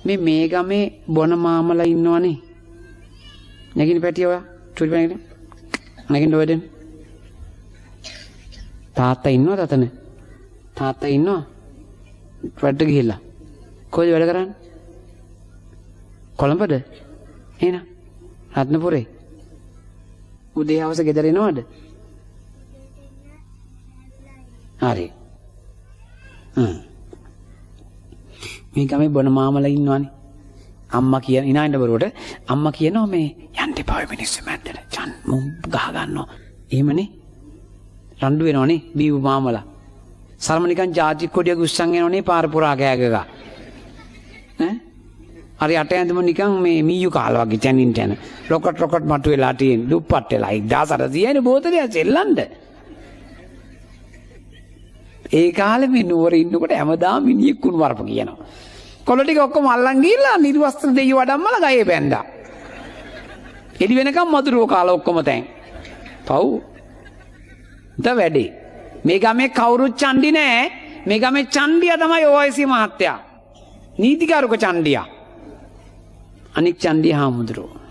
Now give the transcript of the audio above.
මේ ගමේ බොන මාමලා ඉන්නවනේ. නැගින්න පැටිය ඔයා. චුටි පැනගෙන. නැගින්න ඔය දෙන්න. තාත්තා ඉන්නවද අතන? තාත්තා ඉන්නවා. වැඩට ගිහිල්ලා. කොහෙද වැඩ කරන්නේ? කොළඹද? එහෙනම් රත්නපුරේ. උදේ හවස ගෙදර එනවද? හරි. මේ ගමේ බොන මාමලා ඉන්නවනේ. අම්මා කියන ඉනායින්ද බරුවට අම්මා කියනවා මේ යන්න එපා ඔය මිනිස්සු මැද්දට. චන් මුම් ගහ ගන්නවා. එහෙමනේ. රණ්ඩු වෙනවනේ බීව් මාමලා. සල්ම නිකන් ජාතික කොඩියක උස්සන් යනවනේ පාර පුරා කෑගග. ඈ? අර යට ඇඳම නිකන් මේ මීයු කාලා වගේ තැනින් තැන. රොකට් මට්ටු වෙලා තියෙන දුප්පත් වෙලා 1830 බෝතලයක් සෙල්ලන්ද. ඒ කාලේ මේ නුවර ඉන්නකොට හැමදාම මිනිහෙක් කුණු වරප කියනවා. කොළ ටික ඔක්කොම අල්ලන් ගිහලා නිර්වස්ත්‍ර දෙයියෝ වඩම්මලා ගහේ බැන්දා. එළි වෙනකම් මధుරෝ කාලා ඔක්කොම තැන්. පව්. ද වැඩේ. මේ ගමේ කවුරුත් චණ්ඩි නෑ. මේ ගමේ චණ්ඩියා තමයි OIC මහත්තයා. නීතිකාරක චණ්ඩියා. අනික් චණ්ඩියා හාමුදුරුවෝ.